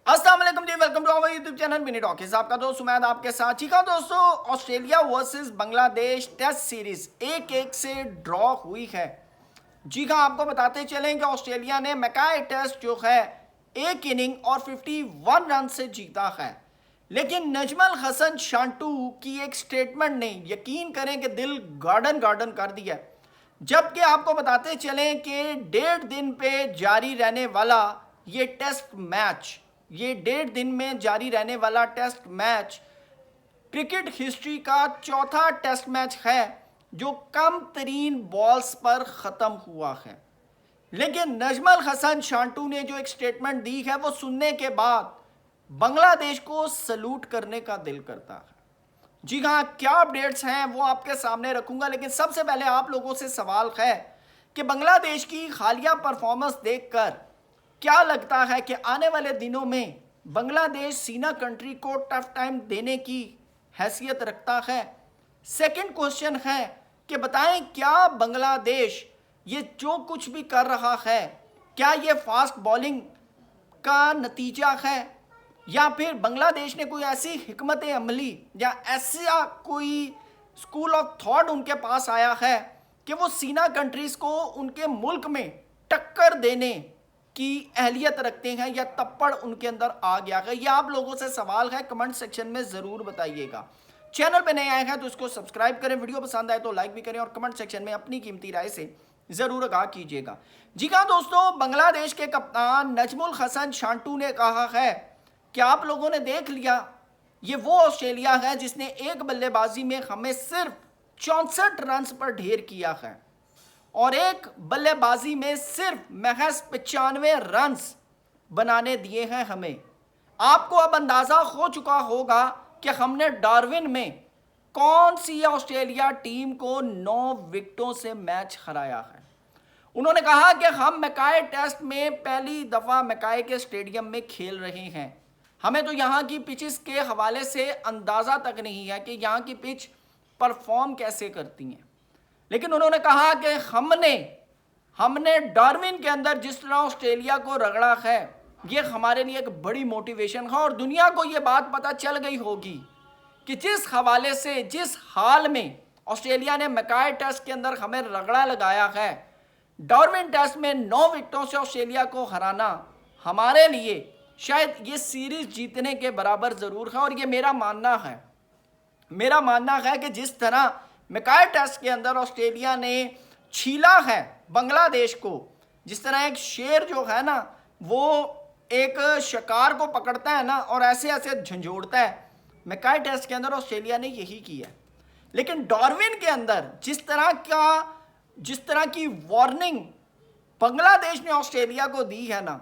अस्सलाम वालेकुम जी, welcome to our YouTube channel mini talkies. आपका दोस्त सुमैद आपके साथ। ठीक है दोस्तों, Australia versus Bangladesh test series 1-1 से ड्रॉ हुई है। जी हाँ, आपको बताते चलें कि ऑस्ट्रेलिया ने मैकाई टेस्ट जो है एक इनिंग और 51 रन से जीता है। लेकिन नजमल हसन शांटू की एक स्टेटमेंट ने यकीन करें कि दिल गार्डन गार्डन कर दिया। जबकि आपको बताते चलें कि 1.5 दिन पे जारी रहने वाला ये टेस्ट मैच, ये 1.5 दिन में जारी रहने वाला टेस्ट मैच क्रिकेट हिस्ट्री का चौथा टेस्ट मैच है जो कम तरीन बॉल्स पर ख़त्म हुआ है। लेकिन नजमल हसन शांटू ने जो एक स्टेटमेंट दी है वो सुनने के बाद बांग्लादेश को सलूट करने का दिल करता है। जी हाँ, क्या अपडेट्स हैं वो आपके सामने रखूंगा, लेकिन सबसे पहले आप लोगों से सवाल है कि बांग्लादेश की हालिया परफॉर्मेंस देखकर क्या लगता है कि आने वाले दिनों में बांग्लादेश सीना कंट्री को टफ टाइम देने की हैसियत रखता है। सेकंड क्वेश्चन है कि बताएं क्या बांग्लादेश ये जो कुछ भी कर रहा है क्या ये फास्ट बॉलिंग का नतीजा है या फिर बांग्लादेश ने कोई ऐसी हिकमत अमली या ऐसा कोई स्कूल ऑफ थॉट उनके पास आया है कि वो सीना कंट्रीज़ को उनके मुल्क में टक्कर देने की अहलियत रखते हैं या तप्पड़ उनके अंदर आ गया है। ये आप लोगों से सवाल है, कमेंट सेक्शन में ज़रूर बताइएगा। चैनल पे नए आए हैं तो इसको सब्सक्राइब करें, वीडियो पसंद आए तो लाइक भी करें और कमेंट सेक्शन में अपनी कीमती राय से ज़रूर आगाह कीजिएगा। जी हाँ दोस्तों, बांग्लादेश के कप्तान नजमुल हसन शांटू ने कहा है कि आप लोगों ने देख लिया, ये वो ऑस्ट्रेलिया है जिसने एक बल्लेबाजी में हमें सिर्फ 64 रन पर ढेर किया है और एक बल्लेबाजी में सिर्फ महज 95 रन बनाने दिए हैं हमें। आपको अब अंदाज़ा हो चुका होगा कि हमने डार्विन में कौन सी ऑस्ट्रेलिया टीम को 9 विकेटों से मैच हराया है। उन्होंने कहा कि हम मैकाई टेस्ट में पहली दफ़ा मैकाई के स्टेडियम में खेल रहे हैं, हमें तो यहाँ की पिचेस के हवाले से अंदाज़ा तक नहीं है कि यहाँ की पिच परफॉर्म कैसे करती हैं। लेकिन उन्होंने कहा कि हमने डार्विन के अंदर जिस तरह ऑस्ट्रेलिया को रगड़ा है ये हमारे लिए एक बड़ी मोटिवेशन है और दुनिया को ये बात पता चल गई होगी कि जिस हवाले से, जिस हाल में ऑस्ट्रेलिया ने मैकाई टेस्ट के अंदर हमें रगड़ा लगाया है, डार्विन टेस्ट में 9 विकेटों से ऑस्ट्रेलिया को हराना हमारे लिए शायद ये सीरीज जीतने के बराबर ज़रूर है। और ये मेरा मानना है कि जिस तरह मैकाई टेस्ट के अंदर ऑस्ट्रेलिया ने छीला है बांग्लादेश को, जिस तरह एक शेर जो है ना वो एक शिकार को पकड़ता है ना और ऐसे ऐसे झंझोड़ता है, मैकाई टेस्ट के अंदर ऑस्ट्रेलिया ने यही किया। लेकिन डार्विन के अंदर जिस तरह की वार्निंग बांग्लादेश ने ऑस्ट्रेलिया को दी है ना,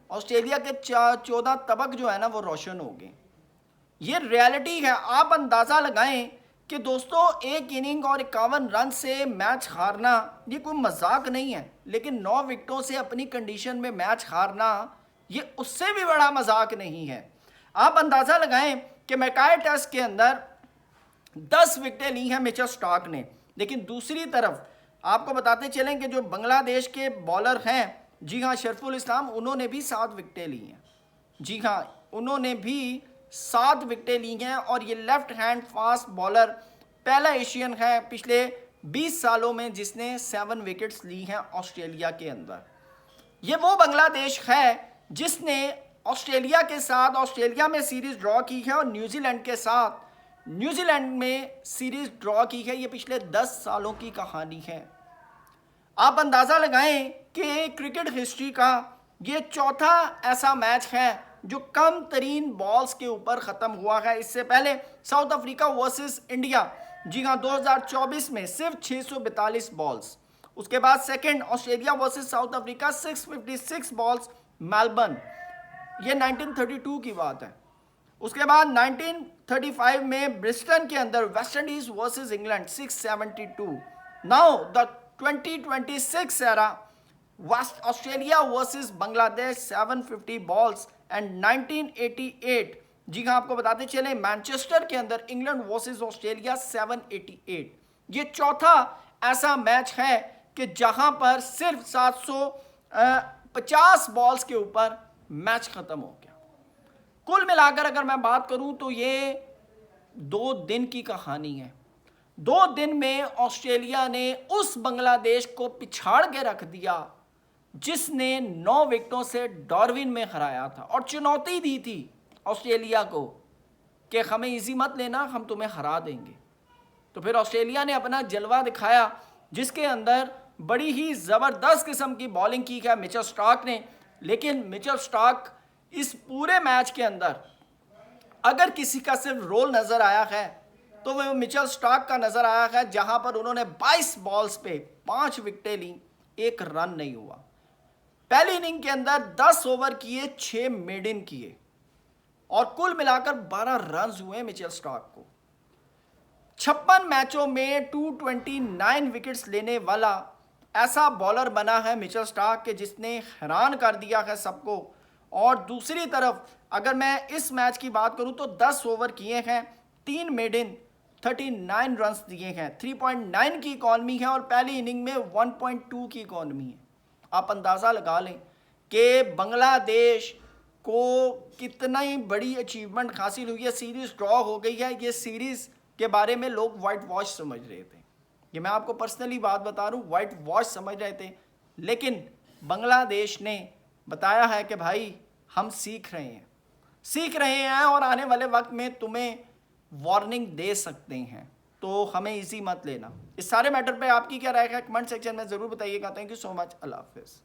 ऑस्ट्रेलिया के 14 तबक जो है ना वो रोशन हो गए। ये रियलिटी है। आप अंदाज़ा लगाएं कि दोस्तों एक इनिंग और 51 रन से मैच हारना ये कोई मजाक नहीं है, लेकिन 9 विकेटों से अपनी कंडीशन में मैच हारना ये उससे भी बड़ा मजाक नहीं है। आप अंदाज़ा लगाएं कि मैकाई टेस्ट के अंदर 10 विकेटें ली हैं मिचेल स्टार्क ने, लेकिन दूसरी तरफ आपको बताते चलें कि जो बांग्लादेश के बॉलर हैं, जी हाँ शरफुल इस्लाम, उन्होंने भी 7 विकेटें ली हैं। जी हाँ, उन्होंने भी 7 विकेटें ली हैं और ये लेफ्ट हैंड फास्ट बॉलर पहला एशियन है पिछले 20 सालों में जिसने 7 विकेट्स ली हैं ऑस्ट्रेलिया के अंदर। ये वो बांग्लादेश है जिसने ऑस्ट्रेलिया के साथ ऑस्ट्रेलिया में सीरीज़ ड्रॉ की है और न्यूजीलैंड के साथ न्यूजीलैंड में सीरीज़ ड्रॉ की है। ये पिछले 10 सालों की कहानी है। आप अंदाज़ा लगाएं कि क्रिकेट हिस्ट्री का ये चौथा ऐसा मैच है जो कम तरीन बॉल्स के ऊपर ख़त्म हुआ है। इससे पहले साउथ अफ्रीका वर्सेस इंडिया, जी हाँ 2024 में सिर्फ 642 बॉल्स। उसके बाद second Australia versus south Africa 656 balls Melbourne, ये 1932 की बात है। उसके बाद 1935 में ब्रिस्टन के अंदर West Indies versus England 672। Now the 2026 era West Australia versus Bangladesh 750 balls and 1988, जी हाँ आपको बताते चले मैनचेस्टर के अंदर इंग्लैंड वर्सेस ऑस्ट्रेलिया 788। ये चौथा ऐसा मैच है कि जहां पर सिर्फ 750 बॉल्स के ऊपर मैच खत्म हो गया। कुल मिलाकर अगर मैं बात करूं तो ये 2 दिन की कहानी है। 2 दिन में ऑस्ट्रेलिया ने उस बांग्लादेश को पिछाड़ के रख दिया जिसने 9 विकेटों से डार्विन में हराया था और चुनौती दी थी ऑस्ट्रेलिया को कि हमें इजी मत लेना, हम तुम्हें हरा देंगे। तो फिर ऑस्ट्रेलिया ने अपना जलवा दिखाया जिसके अंदर बड़ी ही ज़बरदस्त किस्म की बॉलिंग की है मिचेल स्टार्क ने। लेकिन मिचेल स्टार्क इस पूरे मैच के अंदर अगर किसी का सिर्फ रोल नज़र आया है तो वह मिचेल स्टार्क का नज़र आया है, जहां पर उन्होंने 22 बॉल्स पे 5 विकेटें ली, 1 रन नहीं हुआ। पहली इनिंग के अंदर 10 ओवर किए, 6 मेडन किए और कुल मिलाकर 12 रन हुए मिचेल स्टार्क को। 56 मैचों में 229 विकेट्स लेने वाला ऐसा बॉलर बना है मिचेल स्टार्क के जिसने हैरान कर दिया है सबको। और दूसरी तरफ अगर मैं इस मैच की बात करूं तो 10 ओवर किए हैं, 3 मेडन, 39 रन्स दिए हैं, 3.9 की इकॉनमी है और पहली इनिंग में 1.2 की इकॉनमी है। आप अंदाज़ा लगा लें कि बांग्लादेश को कितना ही बड़ी अचीवमेंट हासिल हुई है। सीरीज़ ड्रॉ हो गई है। ये सीरीज़ के बारे में लोग वाइट वॉश समझ रहे थे, ये मैं आपको पर्सनली बात बता रहा हूँ, वाइट वॉश समझ रहे थे। लेकिन बांग्लादेश ने बताया है कि भाई हम सीख रहे हैं और आने वाले वक्त में तुम्हें वार्निंग दे सकते हैं, तो हमें इजी मत लेना। इस सारे मैटर पे आपकी क्या राय है कमेंट सेक्शन में ज़रूर बताइएगा। Thank you so much. अल्लाह हाफिज़।